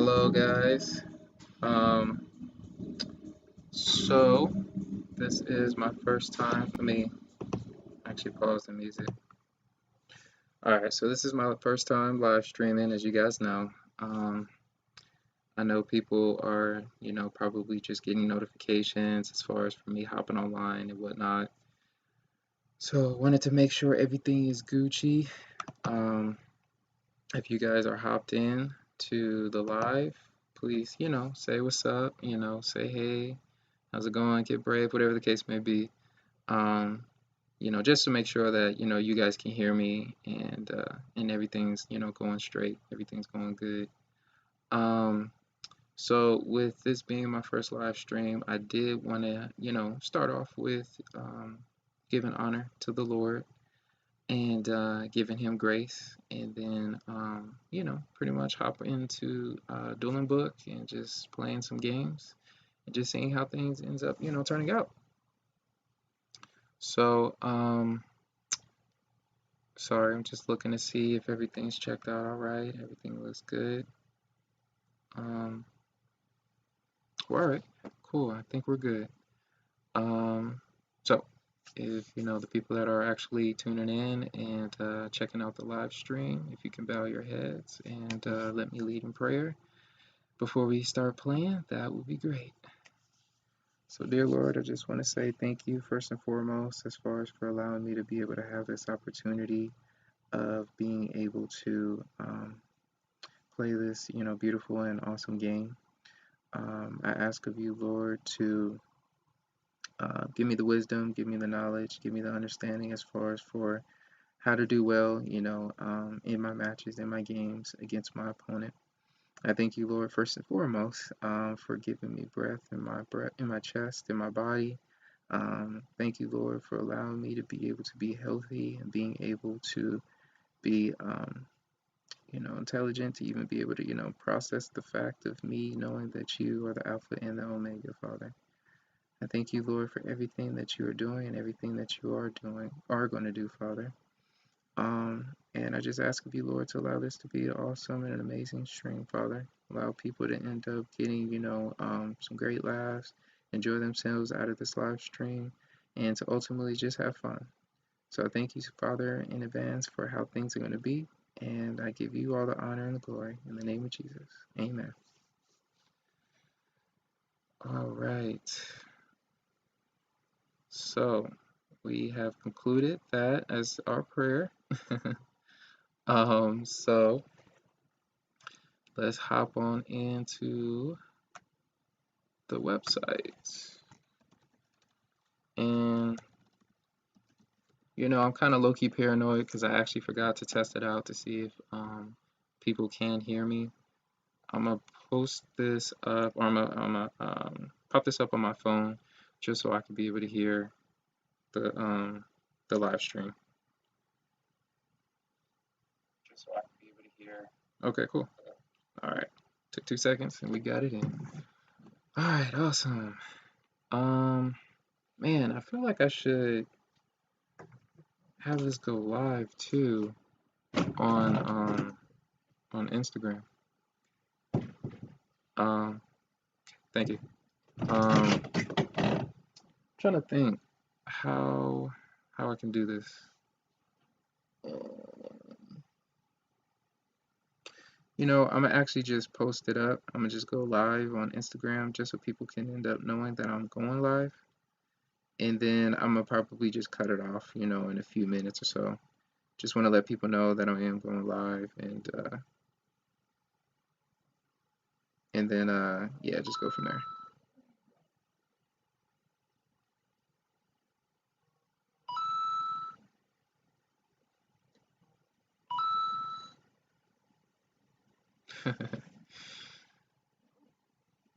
Hello, guys. Um, so this is my first time. Let me actually pause the music. All right, so this is my first time live streaming, as you guys know. Um, I know people are, probably just getting notifications as far as for me hopping online and whatnot. So I wanted to make sure everything is Gucci. Um, if you guys are hopped in to the live, please, say what's up, say hey, how's it going, get brave, whatever the case may be. Um, just to make sure that, you guys can hear me and everything's, going straight, everything's going good. Um, so with this being my first live stream, I did want to, start off with giving honor to the Lord and giving him grace, and then pretty much hop into Duelingbook and just playing some games and just seeing how things ends up turning out. So sorry, I'm just looking to see if everything's checked out all right. Everything looks good. um all right, cool, I think we're good. So if the people that are actually tuning in and checking out the live stream, if you can bow your heads and let me lead in prayer before we start playing, that would be great. So, dear Lord, I just want to say thank you first and foremost, as far as for allowing me to be able to have this opportunity of being able to play this, beautiful and awesome game. I ask of you, Lord, to give me the wisdom, give me the knowledge, give me the understanding as far as for how to do well, in my matches, in my games against my opponent. I thank you, Lord, first and foremost, for giving me breath in my chest, in my body. Thank you, Lord, for allowing me to be able to be healthy and being able to be, intelligent, to even be able to, process the fact of me knowing that you are the Alpha and the Omega, Father. I thank you, Lord, for everything that you are doing and everything that you are going to do, Father. And I just ask of you, Lord, to allow this to be an awesome and an amazing stream, Father. Allow people to end up getting, some great laughs, enjoy themselves out of this live stream, and to ultimately just have fun. So I thank you, Father, in advance for how things are going to be, and I give you all the honor and the glory in the name of Jesus. Amen. All right. So we have concluded that as our prayer. So let's hop on into the website. And I'm kind of low-key paranoid because I actually forgot to test it out to see if people can hear me. I'm gonna post this up, or I'm gonna pop this up on my phone just so I can be able to hear the live stream. Just so I can be able to hear. Okay, cool. All right, took 2 seconds and we got it in. All right, awesome. Man, I feel like I should have this go live too on Instagram. Um, Thank you. Trying to think how I can do this. I'm gonna actually just post it up. I'm gonna just go live on Instagram just so people can end up knowing that I'm going live. And then I'm gonna probably just cut it off, in a few minutes or so. Just want to let people know that I am going live, and then yeah, just go from there.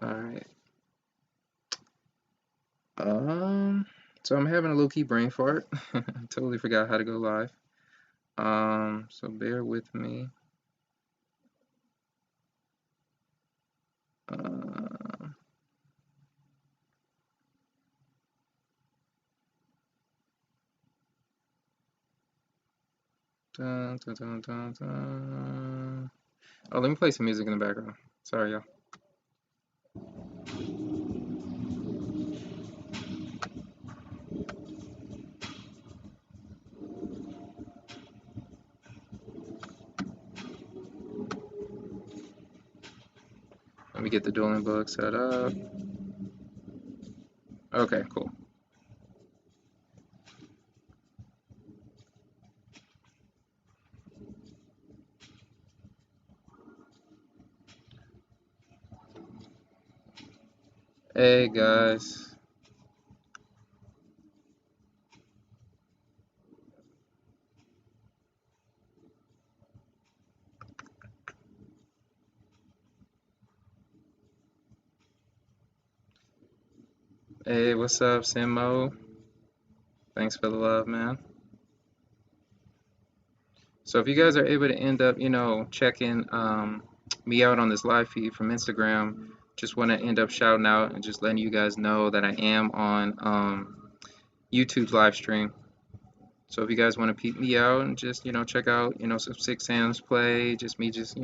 All right. So I'm having a low-key brain fart. Totally forgot how to go live. So bear with me. Uh, dun, dun, dun, dun, dun. Oh, let me play some music in the background Sorry, y'all. Let me get the dueling book set up. Okay, cool. Hey guys. Hey, what's up, Simo? Thanks for the love, man. So if you guys are able to end up, checking me out on this live feed from Instagram, just want to end up shouting out and just letting you guys know that I am on YouTube's live stream. So if you guys want to peep me out and just, check out, some Six Sam's play, just me just,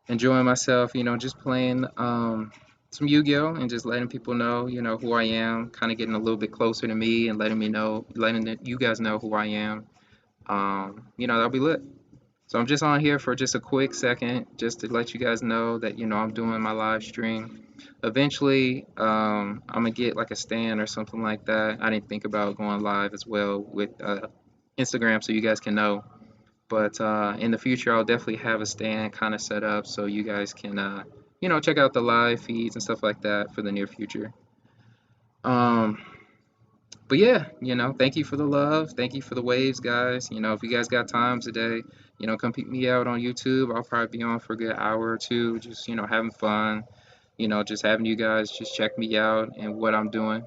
enjoying myself, just playing some Yu-Gi-Oh! And just letting people know, who I am, kind of getting a little bit closer to me and letting you guys know who I am. That'll be lit. So I'm just on here for just a quick second, just to let you guys know that, I'm doing my live stream. Eventually, I'm gonna get like a stand or something like that. I didn't think about going live as well with Instagram, so you guys can know. But in the future, I'll definitely have a stand kind of set up so you guys can, check out the live feeds and stuff like that for the near future. Um, but yeah, thank you for the love. Thank you for the waves, guys. If you guys got time today, come peek me out on YouTube. I'll probably be on for a good hour or two, just, having fun, just having you guys just check me out and what I'm doing.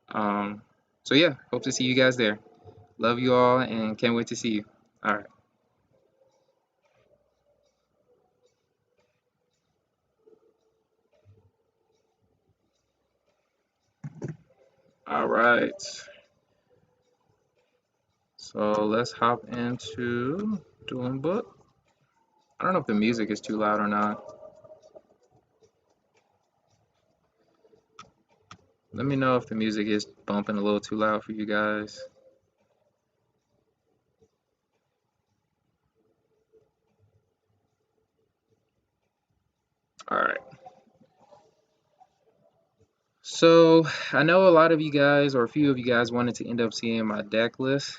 Um, so yeah, hope to see you guys there. Love you all and can't wait to see you. All right. All right. So let's hop into Dueling Book. I don't know if the music is too loud or not. Let me know if the music is bumping a little too loud for you guys. All right. So I know a lot of you guys, or a few of you guys, wanted to end up seeing my deck list.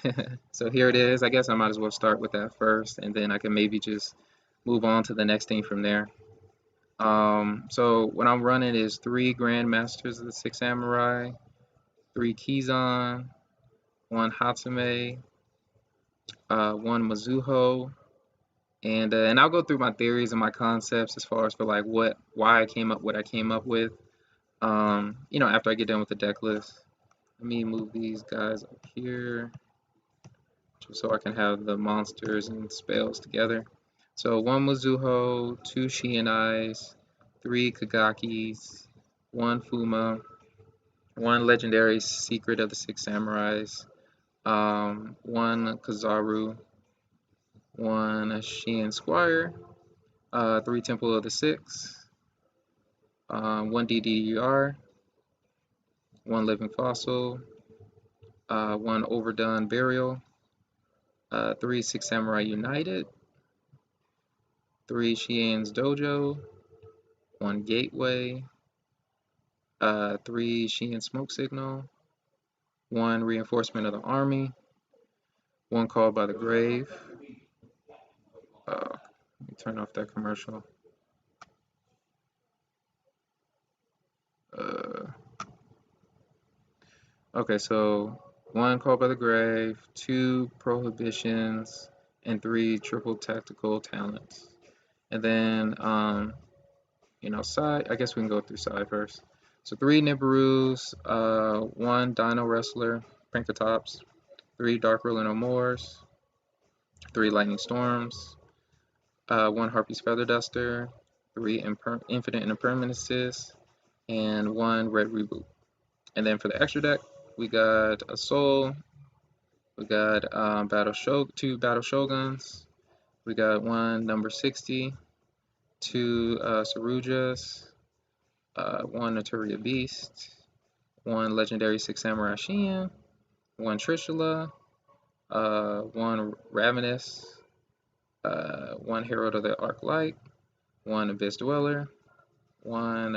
So here it is. I guess I might as well start with that first, and then I can maybe just move on to the next thing from there. So what I'm running is 3 Grandmasters of the Six Samurai, 3 Kizan, 1 Hatsume, 1 Mizuho, and I'll go through my theories and my concepts as far as for like why I came up what I came up with. After I get done with the deck list. Let me move these guys up here just so I can have the monsters and spells together. So 1 Mizuho, 2 Shiinais, 3 Kagakis, 1 Fuma, 1 Legendary Secret of the Six Samurais, 1 Kazaru, 1 Shien Squire, 3 Temple of the Six, 1 DDR, 1 Living Fossil, 1 Overdone Burial, 3 Six Samurai United, 3 Shien's Dojo, 1 Gateway, 3 Shien Smoke Signal, 1 Reinforcement of the Army, 1 Called by the Grave. Let me turn off that commercial. Okay, so 1 Called by the Grave, 2 Prohibitions, and 3 Triple Tactical Talents. And then, side, I guess we can go through side first. So 3 Nibiru's, 1 Dino Wrestler, Prankatops, 3 Dark Ruler No Mores, 3 Lightning Storms, 1 Harpy's Feather Duster, 3 Infinite Impermanences, and 1 Red Reboot. And then for the extra deck, we got a Soul, we got 2 Battle Shoguns, we got 1 Number 60, 2 Sarujas, 1 Naturia Beast, 1 Legendary 6 Samurai Shin, 1 Trishula, 1 Ravenous, 1 Herald of the Arc Light, 1 Abyss Dweller, 1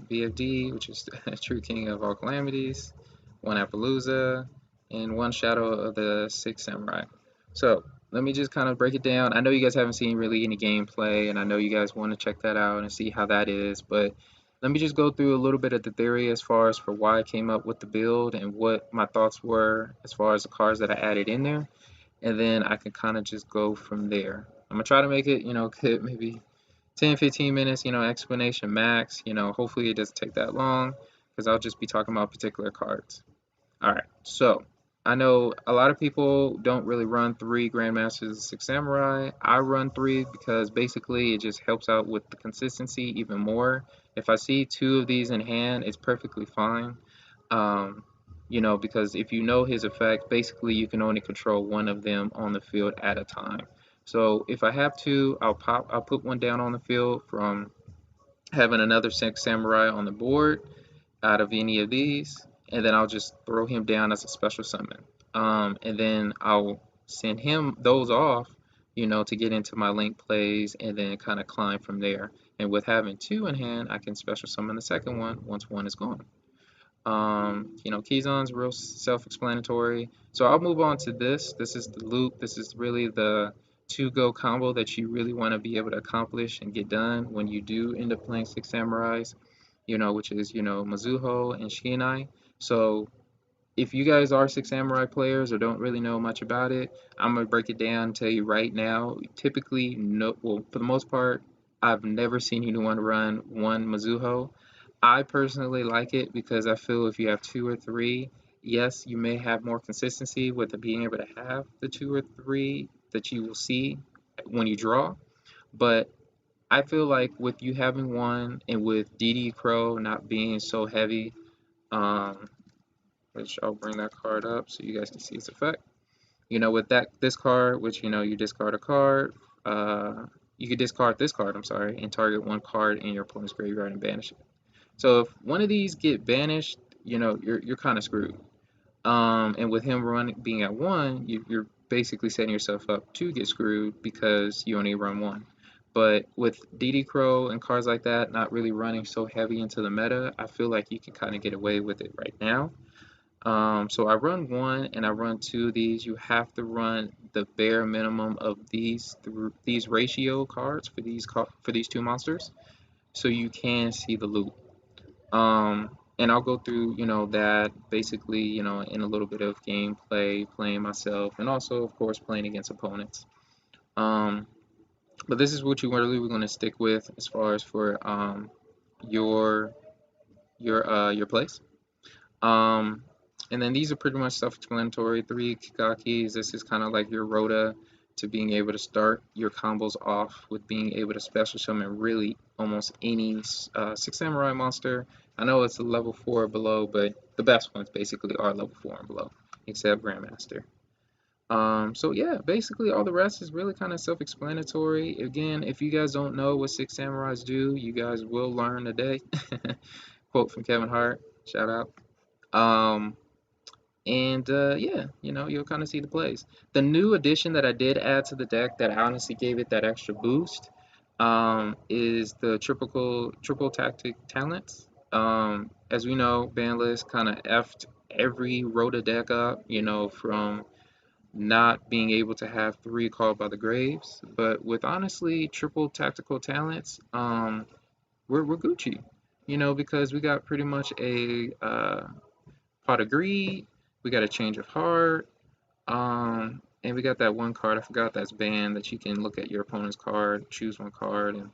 BFD, which is True King of all Calamities, 1 Appaloosa, and 1 Shadow of the Six Samurai. So let me just kind of break it down. I know you guys haven't seen really any gameplay, and I know you guys want to check that out and see how that is, but let me just go through a little bit of the theory as far as for why I came up with the build and what my thoughts were as far as the cards that I added in there, and then I can kind of just go from there. I'm gonna try to make it, maybe 10-15 minutes, explanation max. Hopefully it doesn't take that long because I'll just be talking about particular cards. All right, so I know a lot of people don't really run 3 Grandmasters of Six Samurai. I run 3 because basically it just helps out with the consistency even more. If I see 2 of these in hand, it's perfectly fine. Um, because if you know his effect, basically you can only control 1 of them on the field at a time. So if I have to, I'll put 1 down on the field from having another Six Samurai on the board out of any of these, and then I'll just throw him down as a special summon. And then I'll send him those off, to get into my link plays and then kind of climb from there. And with having 2 in hand, I can special summon the second one once 1 is gone. Keyzone's real self-explanatory. So I'll move on to this. This is the loop. This is really the to-go combo that you really want to be able to accomplish and get done when you do end up playing Six Samurais, which is, Mizuho and Shinai. So if you guys are Six Samurai players or don't really know much about it, I'm gonna break it down and tell you right now. Typically, no, well, for the most part, I've never seen anyone run 1 Mizuho. I personally like it because I feel if you have 2 or 3, yes, you may have more consistency with being able to have the 2 or 3 that you will see when you draw. But I feel like with you having 1 and with DD Crow not being so heavy, um, which I'll bring that card up so you guys can see its effect. With this card, which you discard a card, you could discard this card, I'm sorry, and target 1 card in your opponent's graveyard and banish it. So if one of these get banished, you're kind of screwed. And with him being at 1, you're basically setting yourself up to get screwed because you only run 1. But with DD Crow and cards like that not really running so heavy into the meta, I feel like you can kind of get away with it right now. So I run 1 and I run 2 of these. You have to run the bare minimum of these ratio cards for these 2 monsters, so you can see the loop. And I'll go through, that basically, in a little bit of gameplay, playing myself, and also, of course, playing against opponents. But this is what you really we're going to stick with as far as for your place. And then these are pretty much self-explanatory. 3 Kigakis. This is kind of like your Rhoda to being able to start your combos off with being able to special summon really almost any Six Samurai monster. I know it's a level 4 or below, but the best ones basically are level 4 and below, except Grandmaster. So yeah, basically all the rest is really kind of self-explanatory. Again, if you guys don't know what Six Samurais do, you guys will learn today. Quote from Kevin Hart, shout out. Yeah, you'll kind of see the plays. The new addition that I did add to the deck that honestly gave it that extra boost is the triple tactic talents. As we know, Banlist kind of effed every Rhoda deck up, from not being able to have 3 called by the graves. But with honestly triple tactical talents, we're Gucci, because we got pretty much a Pot of Greed, we got a Change of Heart, and we got that 1 card, I forgot that's banned, that you can look at your opponent's card, choose 1 card,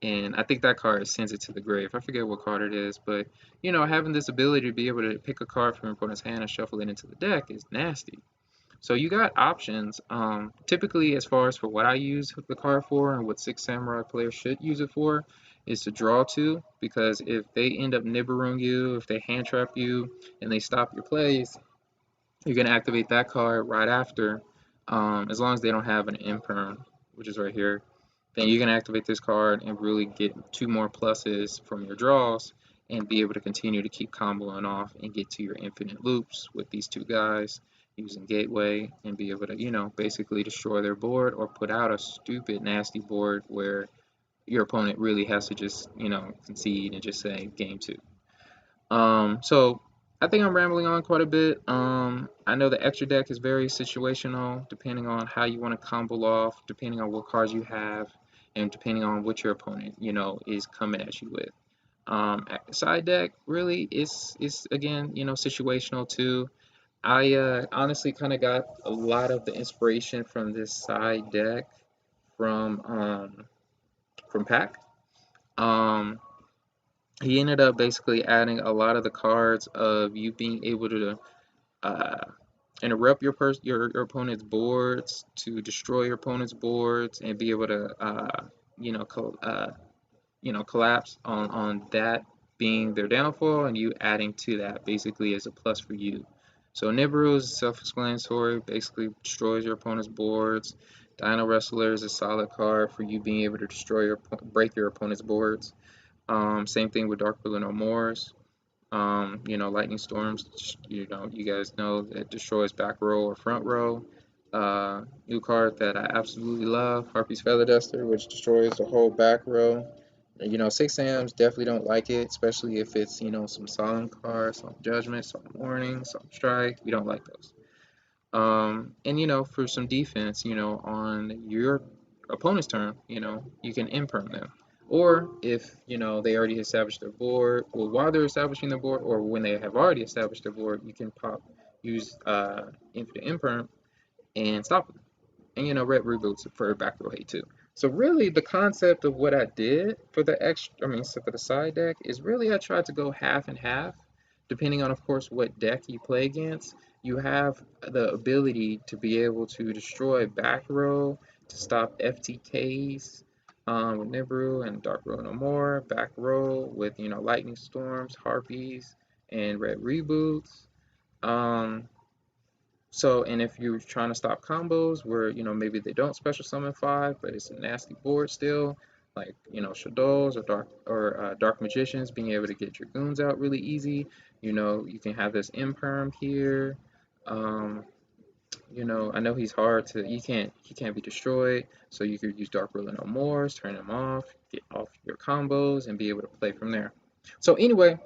and I think that card sends it to the grave. I forget what card it is, but, having this ability to be able to pick a card from your opponent's hand and shuffle it into the deck is nasty. So you got options. Typically, as far as for what I use the card for and what Six Samurai players should use it for, is to draw 2, because if they end up nibbering you, if they hand trap you, and they stop your plays, you can activate that card right after, as long as they don't have an imperm, which is right here. then you can activate this card and really get 2 more pluses from your draws and be able to continue to keep comboing off and get to your infinite loops with these 2 guys using gateway and be able to, basically destroy their board or put out a stupid nasty board where your opponent really has to just, concede and just say game 2. So I think I'm rambling on quite a bit. I know the extra deck is very situational, depending on how you want to combo off, depending on what cards you have, and depending on what your opponent, is coming at you with. Side deck really is again, situational too. I honestly kind of got a lot of the inspiration from this side deck from Pack. Um, he ended up basically adding a lot of the cards of you being able to uh, interrupt your opponent's boards, to destroy your opponent's boards, and be able to you know collapse on that being their downfall, and you adding to that basically as a plus for you. So Nibiru is self-explanatory, basically destroys your opponent's boards. Dino Wrestler is a solid card for you being able to break your opponent's boards. Same thing with Dark Ruler No Mores. Lightning storms, you guys know that destroys back row or front row. New card that I absolutely love, Harpy's Feather Duster, which destroys the whole back row. 6Ams definitely don't like it, especially if it's, some solemn cards, solemn judgment, solemn warning, solemn strike. We don't like those. And for some defense, on your opponent's turn, you can imperm them. Or if, they already established their board, well, while they're establishing their board, or when they have already established their board, you can use Infinite Imperm and stop them. And red reboots for back row hate too. So really the concept of what I did for the so for the side deck is really I tried to go half and half, depending on of course what deck you play against. You have the ability to be able to destroy back row, to stop FTKs with Nibiru and Dark Row No More, back row with Lightning Storms, Harpies, and red reboots. And if you're trying to stop combos where, maybe they don't special summon 5, but it's a nasty board still, like, Shadows or Dark Magicians, being able to get your goons out really easy. You can have this Imperm here. I know he's hard to, he can't be destroyed, so you could use Dark Ruler No Mores, turn him off, get off your combos, and be able to play from there. So anyway,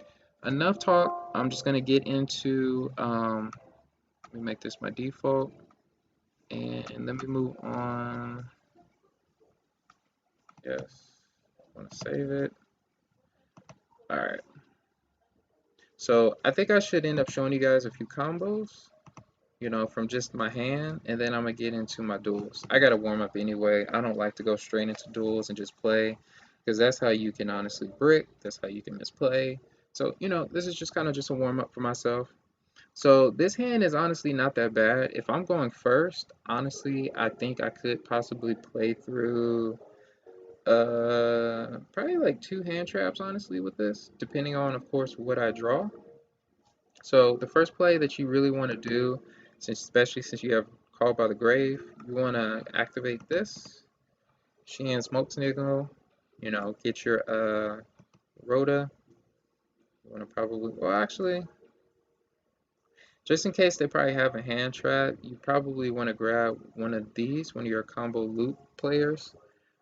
enough talk. I'm just going to get into, let me make this my default. And let me move on. Yes, I want to save it. All right. So I think I should end up showing you guys a few combos, from just my hand, and then I'm gonna get into my duels. I gotta warm up anyway. I don't like to go straight into duels and just play, because that's how you can honestly brick. That's how you can misplay. So this is just kind of just a warm up for myself. So this hand is honestly not that bad. If I'm going first, honestly, I think I could possibly play through probably like 2 hand traps, honestly, with this, depending on, of course, what I draw. So the first play that you really want to do, especially since you have Called by the Grave, you want to activate this. Sheehan Smoke Signal, get your Rhoda. You want to probably, well, actually, just in case they probably have a hand trap, you probably want to grab one of these, one of your combo loop players,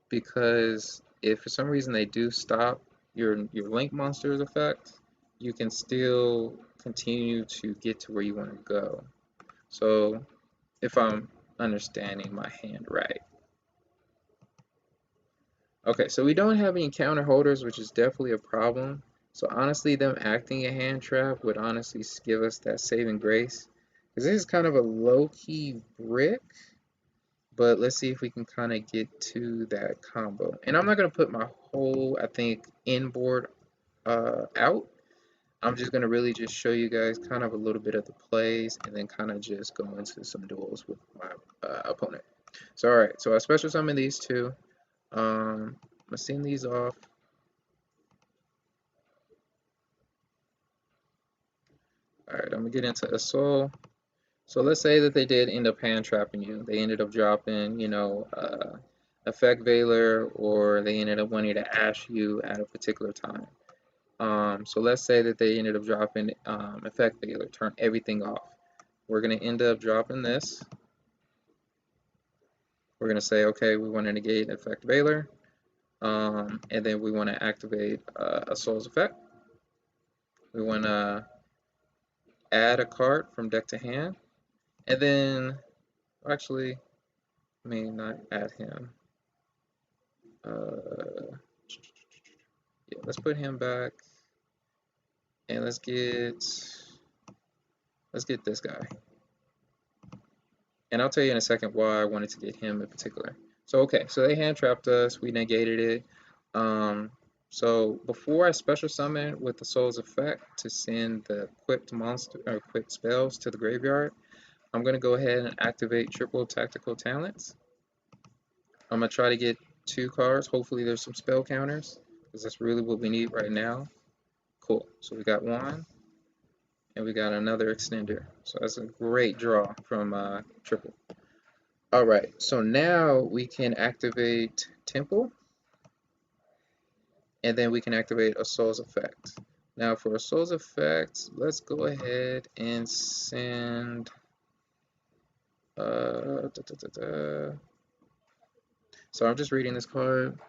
because if for some reason they do stop your link monster's effect, you can still continue to get to where you want to go. So if I'm understanding my hand right. Okay, so we don't have any counter holders, which is definitely a problem. So honestly, them acting a hand trap would honestly give us that saving grace, because this is kind of a low-key brick. But let's see if we can kind of get to that combo. And I'm not going to put my whole, I think, inboard out. I'm just going to really just show you guys kind of a little bit of the plays and then kind of just go into some duels with my opponent. So, all right. So I special summon these two. I'm going to send these off. All right. I'm going to get into a soul. So let's say that they did end up hand trapping you. They ended up dropping, effect Veiler, or they ended up wanting to ash you at a particular time. So let's say that they ended up dropping effect Veiler, turn everything off. We're going to end up dropping this. We're going to say, okay, we want to negate effect Veiler, and then we want to activate a Soul's Effect. We want to add a card from deck to hand, and then, actually, I mean, not add him. Yeah, let's put him back, and let's get this guy. And I'll tell you in a second why I wanted to get him in particular. So okay, so they hand trapped us, we negated it. So before I special summon with the Soul's Effect to send the equipped monster or equipped spells to the graveyard, I'm gonna go ahead and activate triple tactical talents. I'm gonna try to get 2 cards. Hopefully there's some spell counters, because that's really what we need right now. Cool. So we got 1, and we got another extender. So that's a great draw from triple. All right, so now we can activate Temple, and then we can activate a Soul's Effect. Now for a Soul's Effect, let's go ahead and send So I'm just reading this card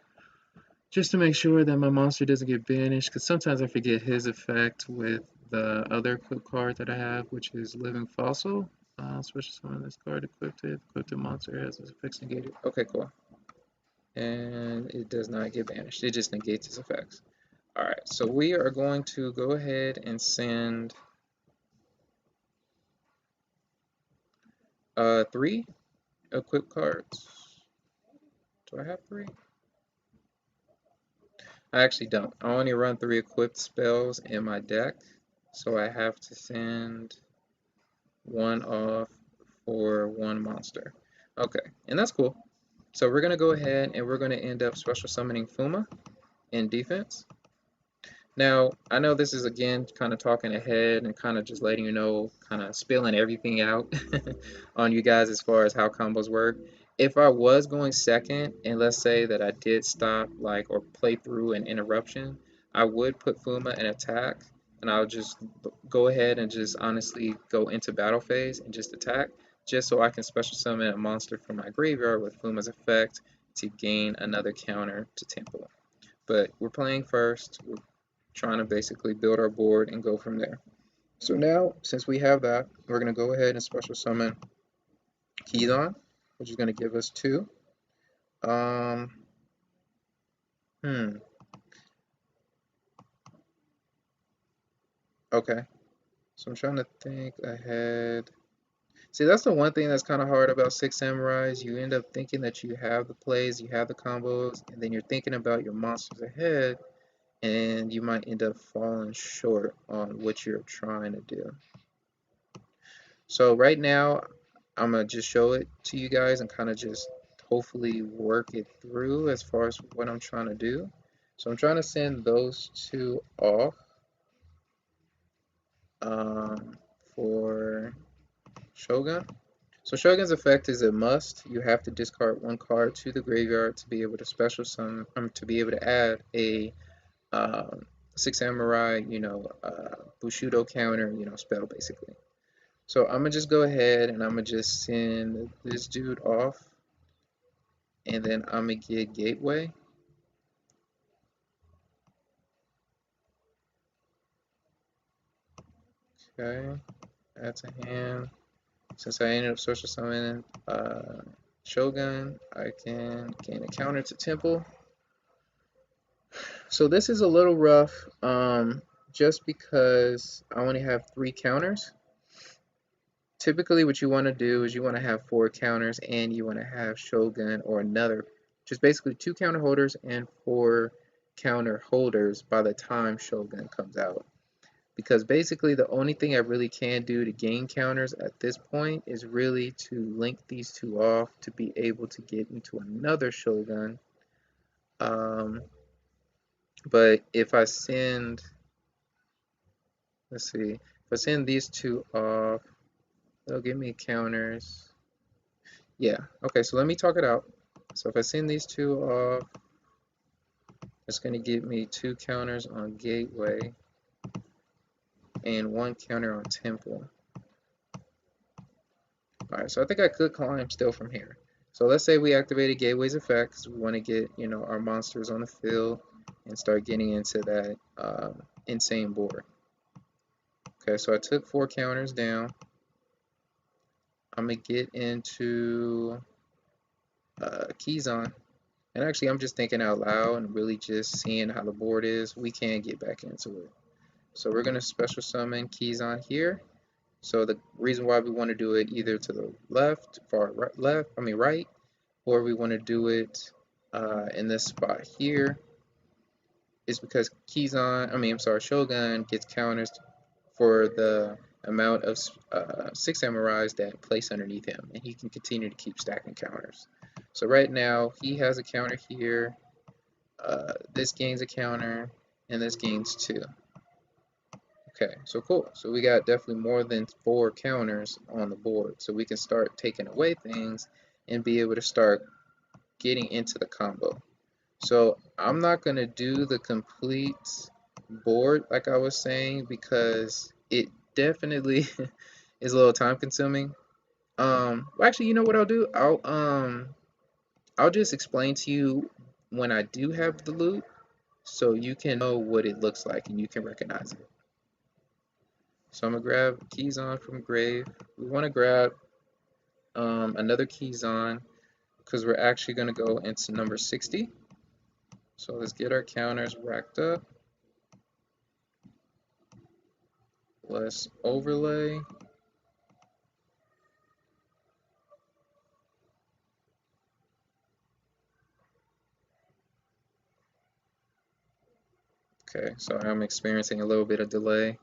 just to make sure that my monster doesn't get banished, because sometimes I forget his effect with the other equipped card that I have, which is Living Fossil. Special summon this card, equipped it. Equipped monster has its effects negated. Okay, cool. And it does not get banished. It just negates its effects. Alright, so we are going to go ahead and send 3 equipped cards. Do I have 3? I actually don't. I only run 3 equipped spells in my deck, so I have to send 1 off for 1 monster. Okay, and that's cool. So we're going to go ahead and we're going to end up special summoning Fuma in defense. Now, I know this is again kind of talking ahead and kind of just letting you know, kind of spilling everything out on you guys as far as how combos work. If I was going second, and let's say that I did stop like or play through an interruption, I would put Fuma in attack, and I'll just go ahead and just honestly go into battle phase and just attack, just so I can special summon a monster from my graveyard with Fuma's effect to gain another counter to Temple. But we're playing first. We're trying to basically build our board and go from there. So now, since we have that, we're going to go ahead and special summon Keydon, which is going to give us 2. Um, Okay. So I'm trying to think ahead. See, that's the one thing that's kind of hard about Six Samurais. You end up thinking that you have the plays, you have the combos, and then you're thinking about your monsters ahead, and you might end up falling short on what you're trying to do. So right now, I'm going to just show it to you guys and kind of just hopefully work it through as far as what I'm trying to do. So I'm trying to send those 2 off for Shogun. So Shogun's effect is a must. You have to discard 1 card to the graveyard to be able to special summon, to be able to add a Six Samurai, Bushido counter, spell basically. So I'm gonna just go ahead and I'm gonna just send this dude off, and then I'm gonna get Gateway. Okay, that's a hand. Since I ended up social summoning Shogun, I can gain a counter to Temple. So this is a little rough, just because I only have 3 counters. Typically what you want to do is you want to have 4 counters, and you want to have Shogun or another, just basically 2 counter holders and 4 counter holders by the time Shogun comes out. Because basically the only thing I really can do to gain counters at this point is really to link these 2 off to be able to get into another Shogun. But if I send, let's see, if I send these 2 off, they'll give me counters. Yeah, okay, so let me talk it out. So if I send these two off, it's going to give me 2 counters on Gateway and 1 counter on Temple. Alright, so I think I could climb still from here. So let's say we activated Gateway's effect because we want to get, our monsters on the field and start getting into that insane board. Okay, so I took 4 counters down. I'm going to get into Keyzon. And actually, I'm just thinking out loud and really just seeing how the board is. We can get back into it. So we're going to special summon Keyzon here. So the reason why we want to do it either to the left, right, or we want to do it in this spot here is because Shogun gets counters for the amount of 6 samurais that place underneath him, and he can continue to keep stacking counters. So right now he has a counter here, this gains a counter, and this gains 2. Okay, so cool. So we got definitely more than 4 counters on the board, so we can start taking away things and be able to start getting into the combo. So I'm not going to do the complete board like I was saying because it definitely is a little time consuming. Well, actually, you know what I'll do? I'll just explain to you when I do have the loot so you can know what it looks like and you can recognize it. So I'm gonna grab Keyzon from Grave. We want to grab another Keyzon because we're actually going to go into number 60. So let's get our counters racked up. Let's overlay. Okay, so I'm experiencing a little bit of delay.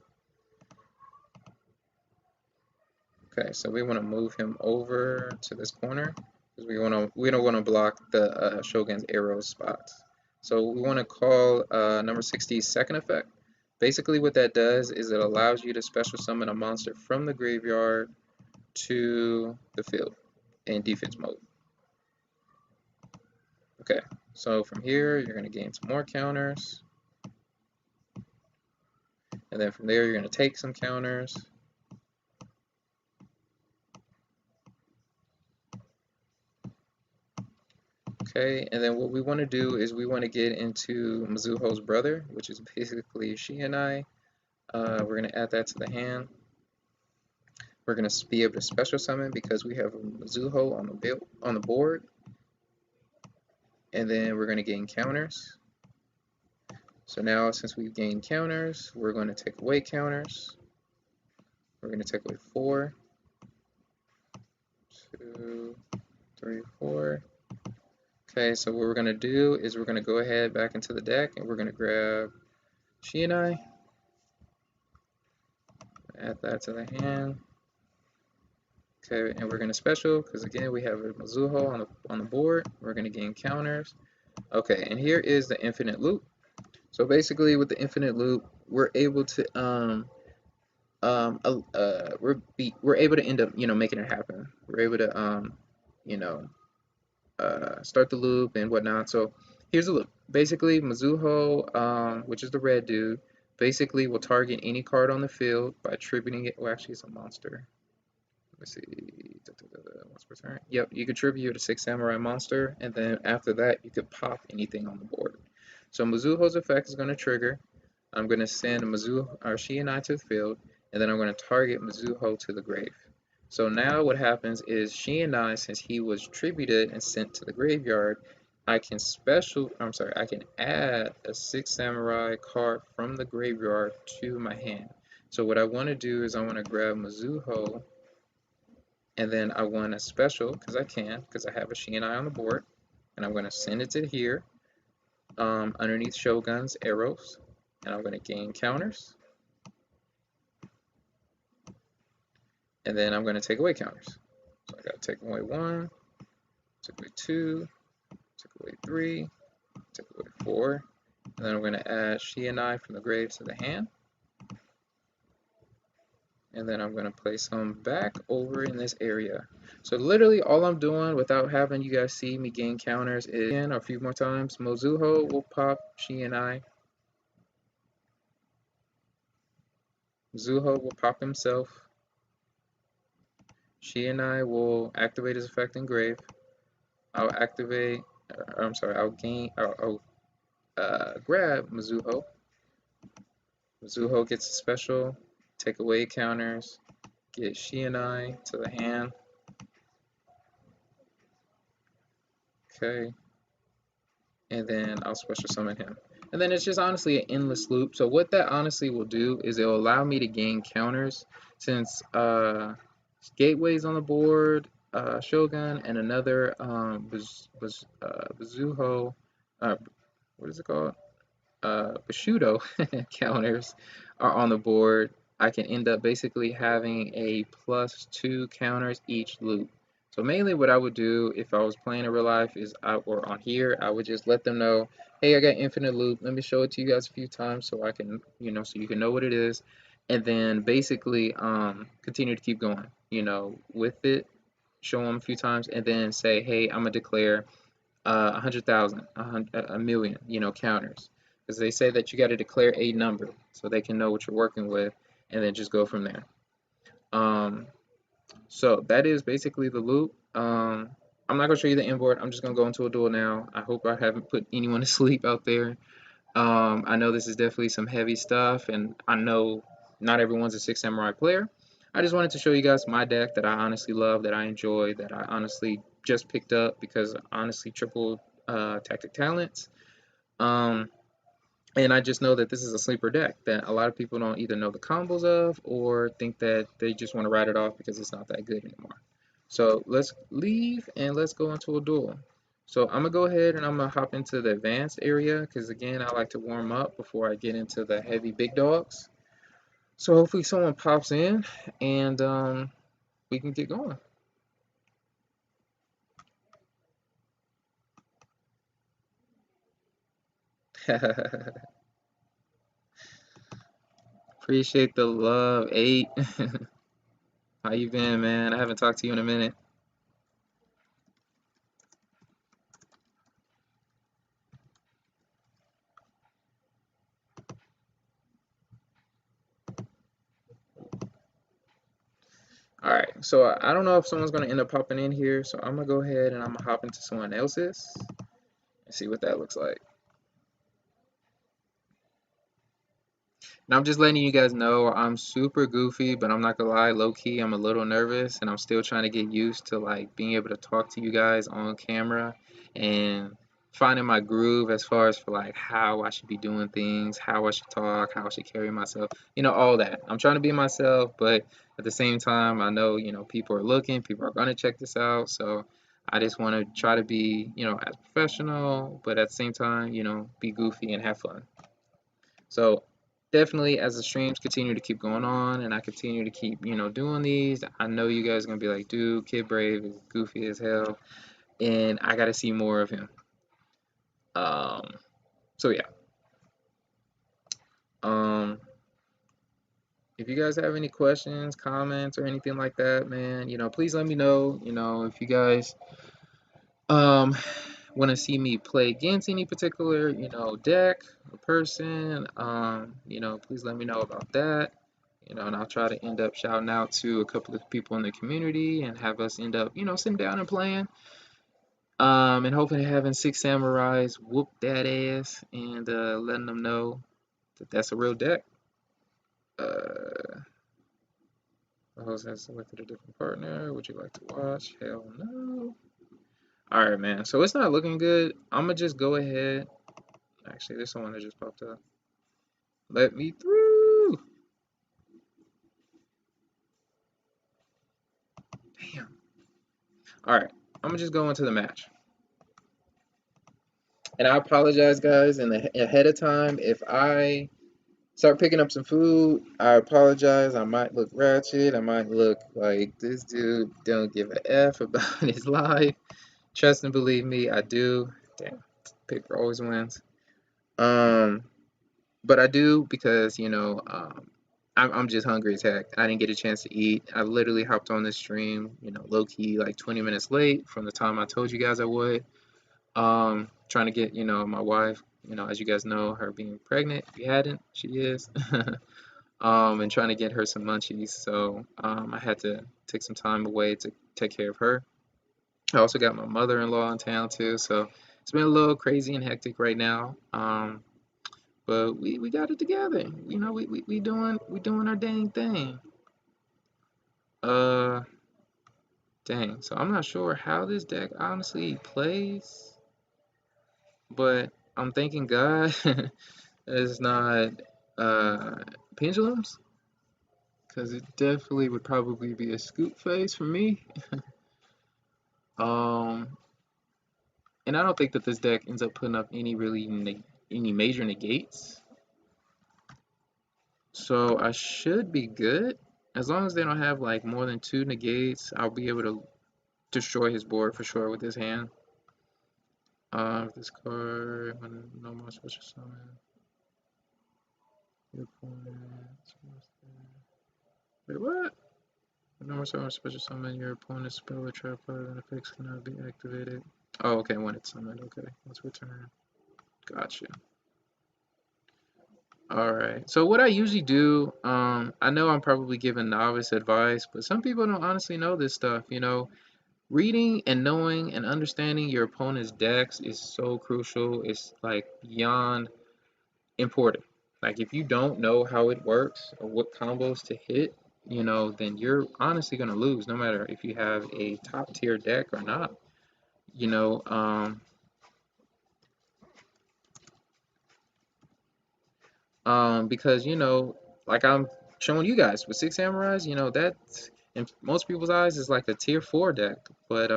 Okay, so we want to move him over to this corner because we don't want to block the Shogun's arrow spots. So we want to call number 60's second effect. Basically what that does is it allows you to special summon a monster from the graveyard to the field in defense mode. Okay, so from here you're going to gain some more counters. And then from there you're going to take some counters. Okay, and then what we want to do is we want to get into Mizuho's brother, which is basically Shienai. We're going to add that to the hand. We're going to be able to special summon because we have a Mizuho on the board. And then we're going to gain counters. So now since we've gained counters, we're going to take away counters. We're going to take away 4, 2, 3, 4. Okay, so what we're going to do is we're going to go ahead back into the deck and we're going to grab Shienai. Add that to the hand. Okay, and we're going to special because again we have a Mizuho on the board. We're going to gain counters. Okay, and here is the infinite loop. So basically with the infinite loop, we're able to we're able to end up making it happen. We're able to start the loop and whatnot. So here's the loop. Basically Mizuho, which is the red dude, basically will target any card on the field by attributing it. Well, actually it's a monster. Let's see. Once per turn. Yep, you contribute a 6 samurai monster, and then after that you could pop anything on the board. So Mizuho's effect is going to trigger. I'm going to send Shienai to the field, and then I'm going to target Mizuho to the grave. So now what happens is Shienai, since he was tributed and sent to the graveyard, I can add a 6 samurai card from the graveyard to my hand. So what I want to do is I want to grab Mizuho, and then I want to special because I have a Shienai on the board, and I'm going to send it to here underneath Shogun's arrows, and I'm going to gain counters, and then I'm going to take away counters. So I got to take away 1, take away 2, take away 3, take away 4, and then I'm going to add Shienai from the grave to the hand. and then I'm gonna place them back over in this area. So literally all I'm doing without having you guys see me gain counters is again a few more times. Mozuho will pop She and I. Zuho will pop himself. She and I will activate his effect Engrave. I'll activate, I'm sorry, I'll grab Mizuho. Mizuho gets a special, take away counters, get She and I to the hand. Okay. And then I'll special summon him. And then it's just honestly an endless loop. So what that honestly will do is it will allow me to gain counters since Gateway's on the board, Shogun, and another Bazuho, what is it called? Bushido counters are on the board. I can end up basically having a +2 counters each loop. So mainly what I would do if I was playing in real life is or on here, I would just let them know, hey, I got infinite loop. Let me show it to you guys a few times so I can, so you can know what it is. And then basically continue to keep going, with it, show them a few times, and then say, hey, I'm gonna declare 100,000, a million, counters. Because they say that you got to declare a number so they can know what you're working with and then just go from there. So that is basically the loop. I'm not going to show you the inboard. I'm just going to go into a duel now. I hope I haven't put anyone to sleep out there. I know this is definitely some heavy stuff, and I know not everyone's a Six Samurai player. I just wanted to show you guys my deck that I honestly love, that I enjoy, that I honestly just picked up because honestly triple tactic talents. Um, and I just know that this is a sleeper deck that a lot of people don't either know the combos of or think that they just want to write it off because it's not that good anymore. So let's leave and let's go into a duel. So I'm gonna go ahead and I'm gonna hop into the advanced area because again I like to warm up before I get into the heavy big dogs. So hopefully someone pops in and we can get going. Appreciate the love, 8. How you been, man? I haven't talked to you in a minute. All right, so I don't know if someone's gonna end up popping in here, so I'm gonna go ahead and I'm gonna hop into someone else's and see what that looks like. And I'm just letting you guys know I'm super goofy, but I'm not gonna lie, low key, I'm a little nervous and I'm still trying to get used to like being able to talk to you guys on camera and finding my groove as far as for like how I should be doing things, how I should talk, how I should carry myself, all that. I'm trying to be myself, but at the same time, I know, people are looking, people are gonna check this out, so I just want to try to be, as professional, but at the same time, be goofy and have fun. So definitely as the streams continue to keep going on and I continue to keep, doing these, I know you guys are gonna be like, dude, Kid Brave is goofy as hell, and I gotta see more of him. Um, so yeah. Um, if you guys have any questions, comments, or anything like that, man, please let me know. If you guys um want to see me play against any particular, deck or person, please let me know about that. And I'll try to end up shouting out to a couple of people in the community and have us end up, sitting down and playing. And hopefully having Six Samurais whoop that ass and letting them know that that's a real deck. The host has selected a different partner. Would you like to watch? Hell no. Alright, man. So it's not looking good. I'm going to just go ahead. Actually, there's someone that just popped up. Let me through. Damn. Alright. I'm going to just go into the match. And I apologize, guys, ahead of time. If I start picking up some food, I apologize. I might look ratchet. I might look like this dude don't give a F about his life. Trust and believe me, I do. Damn, paper always wins. But I do because, I'm just hungry as heck. I didn't get a chance to eat. I literally hopped on this stream, low key like 20 minutes late from the time I told you guys I would. Trying to get, my wife, as you guys know, her being pregnant. If you hadn't, she is. And trying to get her some munchies. So I had to take some time away to take care of her. I also got my mother-in-law in town too, so it's been a little crazy and hectic right now. But we got it together. We doing our dang thing. Uh, Dang. So I'm not sure how this deck honestly plays, but I'm thanking God it's not uh pendulums, because it definitely would probably be a scoop phase for me. Um, and I don't think that this deck ends up putting up any major negates. So I should be good. As long as they don't have like more than two negates, I'll be able to destroy his board for sure with his hand. This card, when no more special summon, your opponent. Wait, what? When no more special summon, your opponent's spell or trap card and effects cannot be activated. Oh, okay, when it's summoned. Okay, let's return. Gotcha. All right. So what I usually do, I know I'm probably giving novice advice, but some people don't honestly know this stuff. Reading and knowing and understanding your opponent's decks is so crucial. It's like beyond important. Like if you don't know how it works or what combos to hit, then you're honestly gonna lose, no matter if you have a top tier deck or not. You know, because like I'm showing you guys with Six Samurais, that in most people's eyes is like a tier 4 deck, but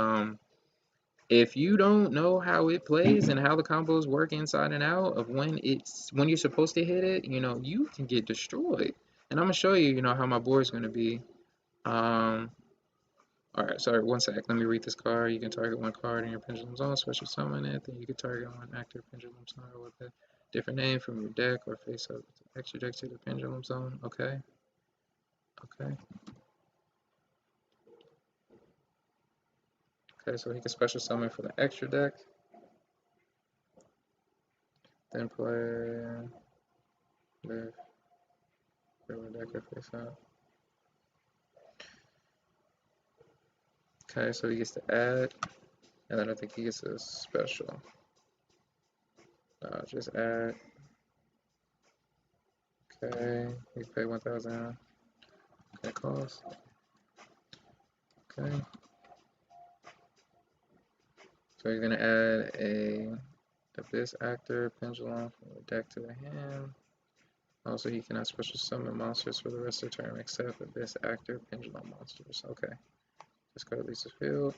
if you don't know how it plays and how the combos work inside and out of when you're supposed to hit it, you can get destroyed. And I'm gonna show you, how my board is gonna be. Um, all right, sorry, one sec. Let me read this card. You can target one card in your Pendulum Zone, special summon it. Then you can target one active Pendulum Zone with a different name from your deck or face up extra deck to the Pendulum Zone. Okay, okay, okay. So he can special summon for the extra deck. Then play the regular deck or face up. Okay, so he gets to add, and then I think he gets a special. Just add. Okay, he pay 1,000. Okay, cost. Okay. So you're gonna add a Abyss Actor Pendulum from the deck to the hand. Also, he cannot special summon monsters for the rest of the term except Abyss Actor Pendulum monsters. Okay. This card leaves the field.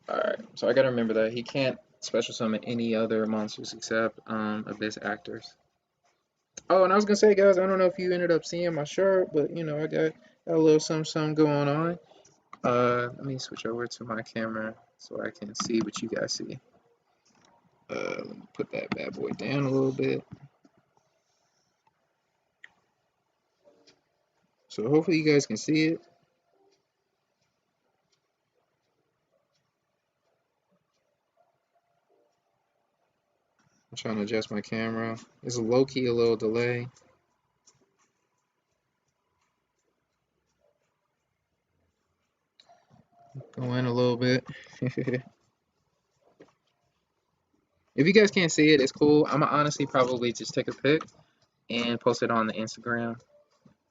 Alright, so I gotta remember that he can't special summon any other monsters except Abyss Actors. Oh, and I was gonna say, guys, I don't know if you ended up seeing my shirt, but I got a little something going on. Let me switch over to my camera so I can see what you guys see. Let me put that bad boy down a little bit. So hopefully you guys can see it. I'm trying to adjust my camera. It's a low-key a little delay. Go in a little bit. If you guys can't see it, it's cool. I'm gonna honestly probably just take a pic and post it on the Instagram.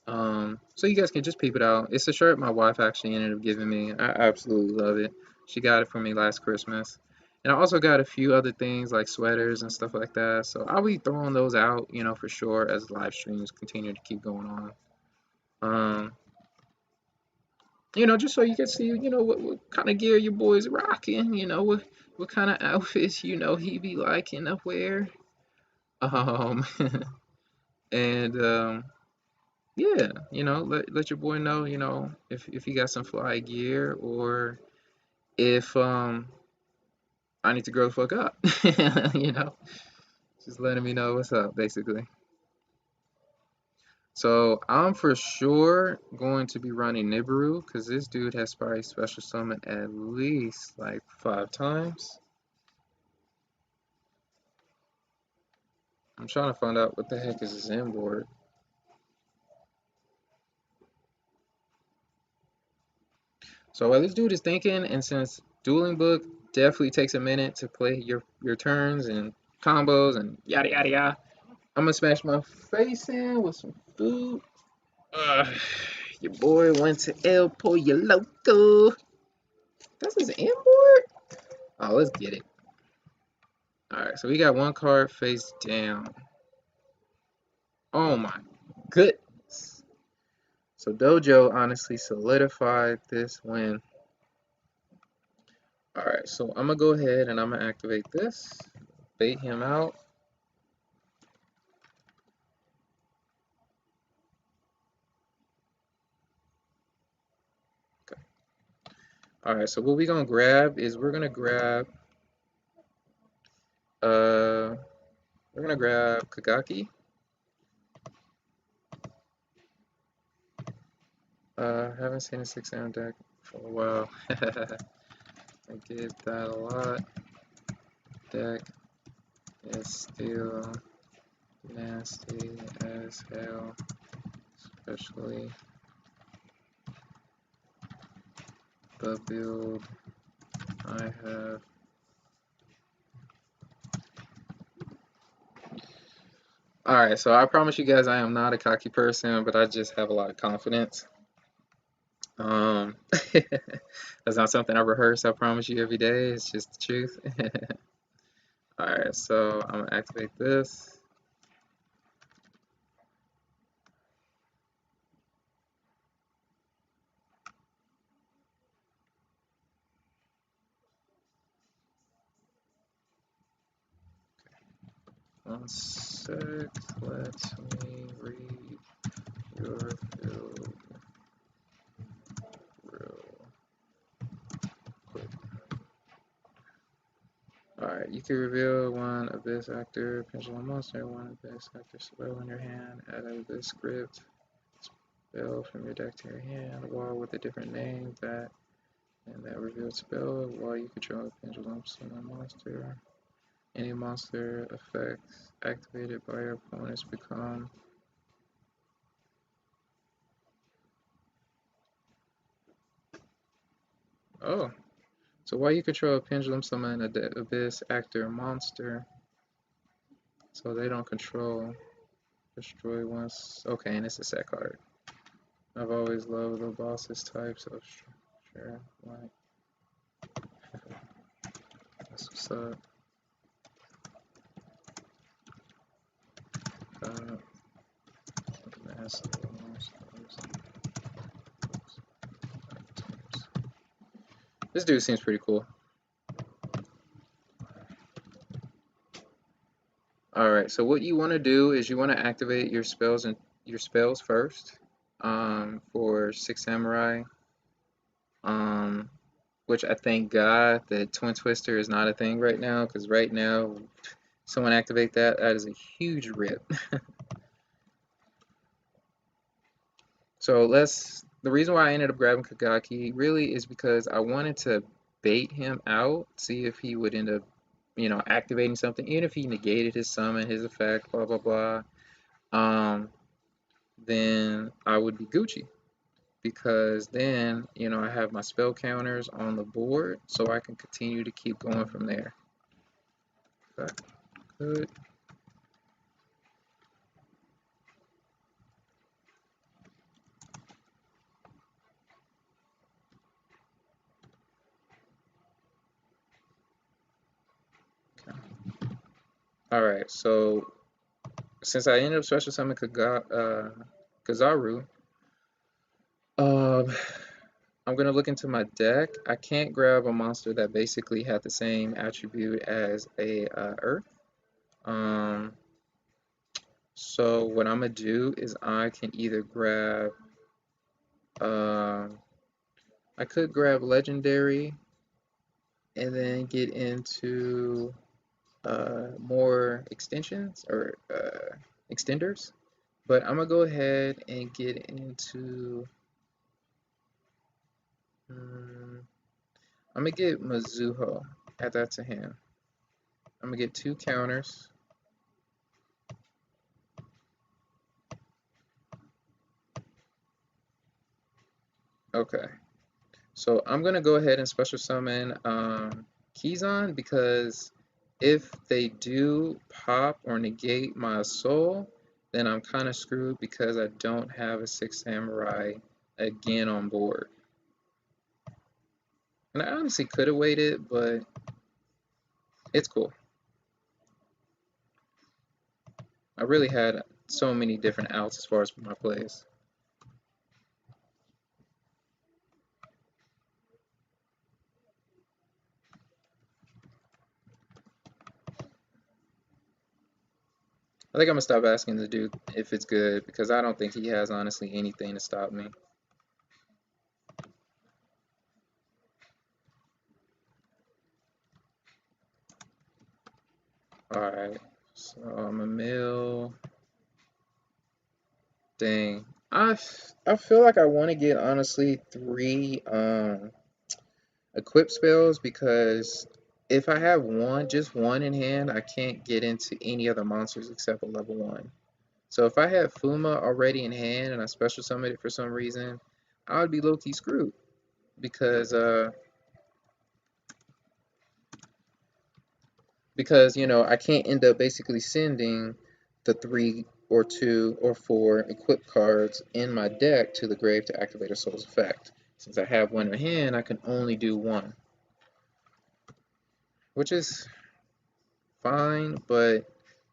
So you guys can just peep it out. It's a shirt my wife actually ended up giving me. I absolutely love it. She got it for me last Christmas. And I also got a few other things like sweaters and stuff like that. So I'll be throwing those out, for sure as live streams continue to keep going on. Just so you can see, what kind of gear your boy's rocking, what kind of outfits, he be liking to wear. Um, and yeah, let your boy know, if he got some fly gear or if I need to grow the fuck up, just letting me know what's up, basically. So I'm for sure going to be running Nibiru because this dude has probably special summon at least like 5 times. I'm trying to find out what the heck is his inboard. So while this dude is thinking, and since Dueling Book definitely takes a minute to play your turns and combos and yada yada yada, I'm gonna smash my face in with some food. Your boy went to El Pollo Loco. That's his inboard? Oh, let's get it. Alright, so we got one card face down. Oh my goodness. So Dojo honestly solidified this win. Alright, so I'm gonna go ahead and I'm gonna activate this. Bait him out. Okay. Alright, so what we're gonna grab is we're gonna grab Kagaki. Haven't seen a 6-down deck for a while. I get that a lot. Deck is still nasty as hell, especially the build I have. Alright, so I promise you guys I am not a cocky person, but I just have a lot of confidence. That's not something I rehearse, I promise you every day. It's just the truth. Alright, so I'm gonna activate this. One sec, let me read your field real quick. Alright, you can reveal one Abyss Actor, Pendulum Monster, one Abyss Actor spell in your hand, add an Abyss script spell from your deck to your hand, while with a different name and that revealed spell, while you control a Pendulum Summon monster. Any monster effects activated by your opponents become oh. So while you control a Pendulum Summon an Abyss Actor monster, so they don't control destroy once. Okay, and it's a set card. I've always loved the boss's types of sure, like that's what's up. Massive This dude seems pretty cool. Alright, so what you want to do is you want to activate your spells first. For Six Samurai. Which I thank God that Twin Twister is not a thing right now, because right now, someone activate that is a huge rip. So the reason why I ended up grabbing Kagaki really is because I wanted to bait him out, see if he would end up, activating something, even if he negated his summon, his effect, blah, blah, blah. Then I would be Gucci. Because then, I have my spell counters on the board, so I can continue to keep going from there. Okay, good. Okay. Alright, so since I ended up special summoning Kazaru, um, I'm gonna look into my deck. I can't grab a monster that basically had the same attribute as a Earth. Um, so what I'm gonna do is I can either grab, I could grab Legendary and then get into more extensions or extenders. But I'm gonna go ahead and get into. I'm gonna get Mizuho. Add that to hand. I'm gonna get 2 counters. Okay. So I'm gonna go ahead and special summon Keyzon, because if they do pop or negate my soul, then I'm kind of screwed because I don't have a 6 samurai again on board. And I honestly could have waited, but it's cool. I really had so many different outs as far as my plays. I think I'm gonna stop asking the dude if it's good, because I don't think he has honestly anything to stop me. Alright, so I'm a mill. Dang. I feel like I want to get honestly 3 equip spells, because if I have one, just one in hand, I can't get into any other monsters except a level 1. So if I had Fuma already in hand and I special summoned it for some reason, I would be low-key screwed, because you know, I can't end up basically sending the 3 or 2 or 4 equip cards in my deck to the grave to activate a soul's effect. Since I have one in hand, I can only do one, which is fine, but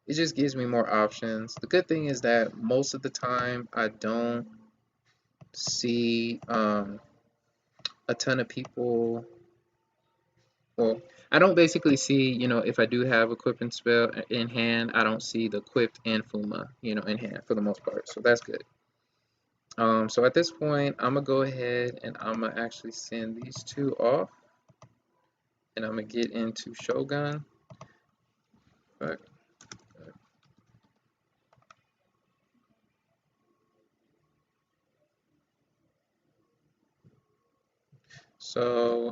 it just gives me more options. The good thing is that most of the time I don't see a ton of people. Well, I don't basically see, you know, if I do have equipping spell in hand, I don't see the equipped and Fuma, you know, in hand for the most part. So that's good. So at this point, I'm gonna go ahead and I'm gonna actually send these 2 off, and I'm gonna get into Shogun. But, so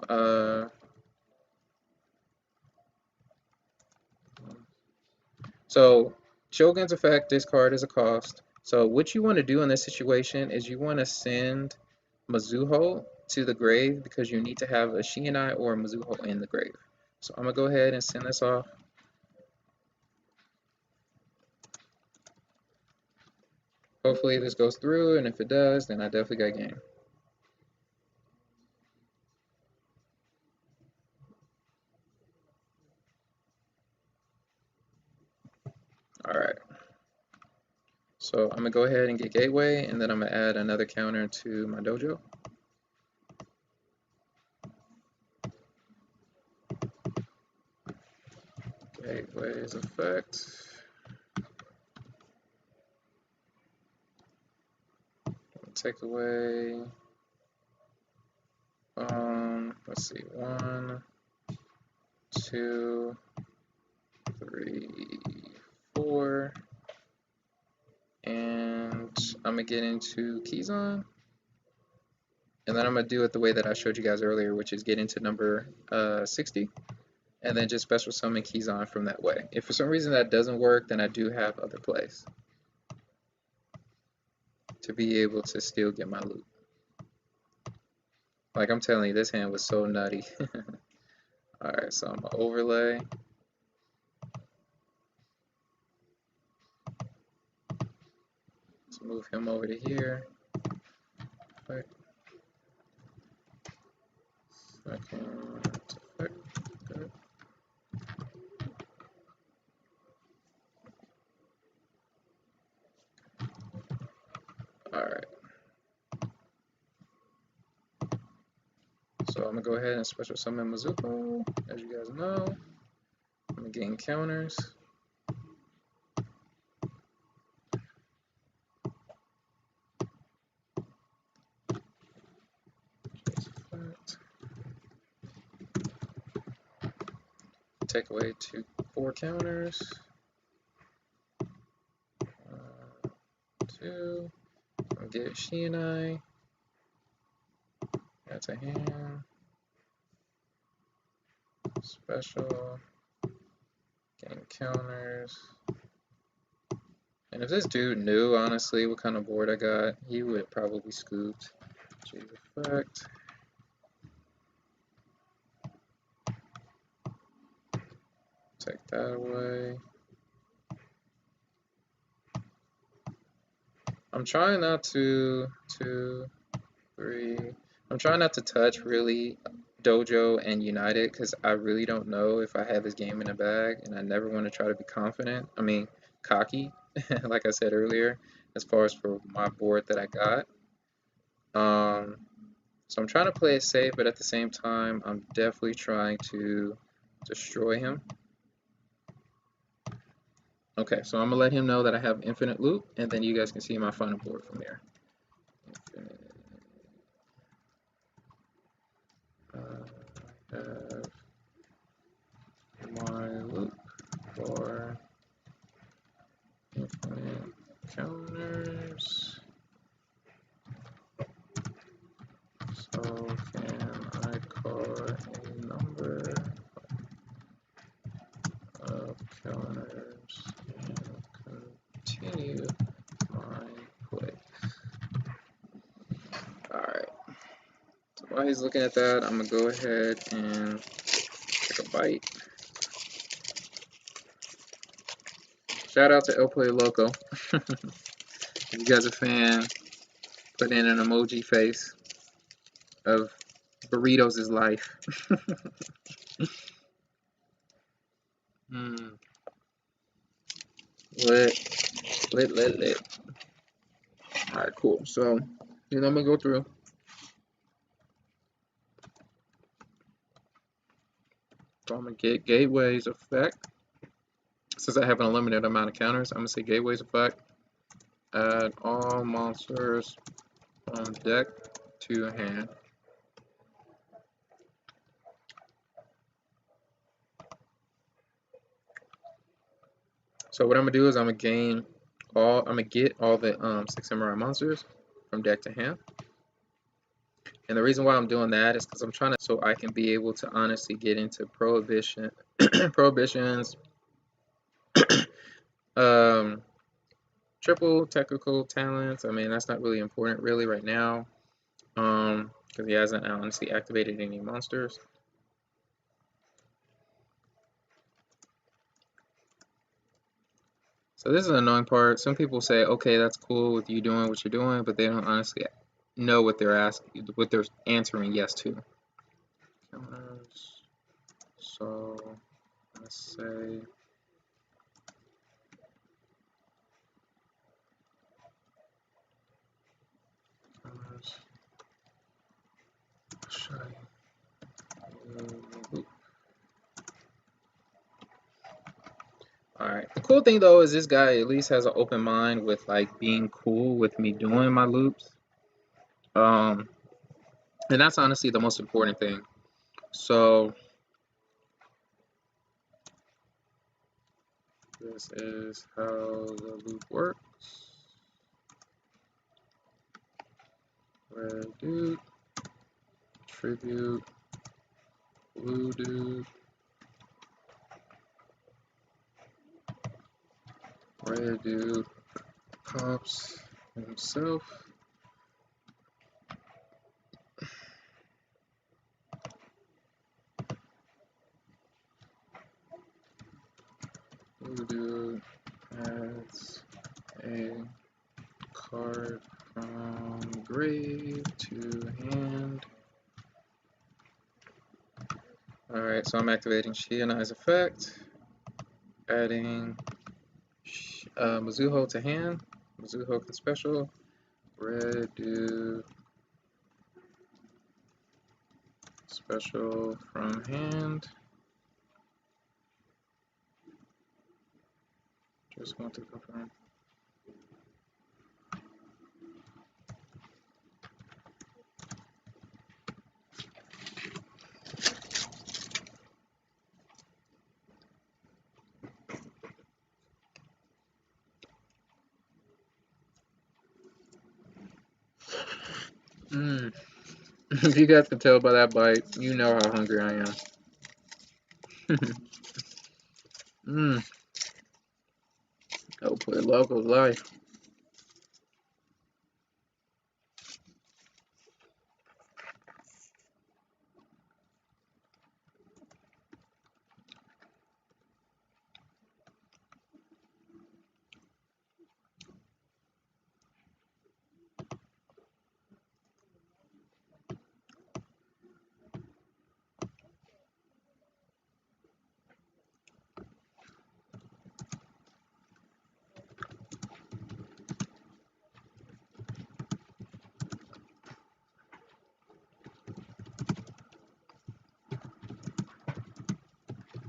So Shogun's effect, discard is a cost. So what you want to do in this situation is you want to send Mizuho to the grave, because you need to have a Shienai or a Mizuho in the grave. So I'm going to go ahead and send this off. Hopefully this goes through, and if it does, then I definitely got game. Alright. So I'm going to go ahead and get Gateway, and then I'm going to add another counter to my dojo. Gateway's effect. Take away, let's see, 1, 2, 3, 4, and I'm gonna get into Keyzon, and then I'm gonna do it the way that I showed you guys earlier, which is get into number 60, and then just special summon Keyzon from that way. If for some reason that doesn't work, then I do have other plays to be able to still get my loot. Like I'm telling you, this hand was so nutty. Alright, so I'm gonna overlay. Let's move him over to here. Quick. Second effect. Good. Alright. So I'm gonna go ahead and special summon Mizuho, as you guys know. I'm gonna gain counters. Take away 4 counters. 1, 2. I'll get she and I. That's a hand. Special. Getting counters. And if this dude knew, honestly, what kind of board I got, he would probably scooped. Choose effect. Take that away. I'm trying not to, 2, 3. I'm trying not to touch really Dojo and United because I really don't know if I have this game in the bag, and I never want to try to be confident. I mean, cocky, like I said earlier, as far as for my board that I got. So I'm trying to play it safe, but at the same time, I'm definitely trying to destroy him. Okay, so I'm gonna let him know that I have infinite loop, and then you guys can see my final board from there. Infinite. I have my loop for infinite counters. So can I call a number of counters and continue my play? Alright. So while he's looking at that, I'm gonna go ahead and take a bite. Shout out to El Play Loco. If you guys are a fan, put in an emoji face of burritos is life. Lit. Alright, cool. So, then I'm gonna go through. So I'm gonna get Gateway's effect. Since I have an unlimited amount of counters, I'm gonna say Gateway's effect. Add all monsters from deck to hand. So what I'm gonna do is I'm gonna get all the 6 samurai monsters from deck to hand. And the reason why I'm doing that is because I'm trying to, so I can be able to honestly get into prohibitions, triple technical talents. I mean, that's not really important really right now, because he hasn't honestly activated any monsters. So this is an annoying part. Some people say, okay, that's cool with you doing what you're doing, but they don't honestly know what they're answering yes to. So let's say Alright, the cool thing though is this guy at least has an open mind with like being cool with me doing my loops. And that's honestly the most important thing. So this is how the loop works. Red dude, tribute, blue dude, red dude, pops himself. Blue dude adds a card from grave to hand. Alright, so I'm activating Shianai's effect, adding Mizuho to hand. Mizuho can special. Red dude special from hand. Just want to confirm. Mmm. If you guys can tell by that bite, you know how hungry I am. Mmm. Oh, boy, love of life.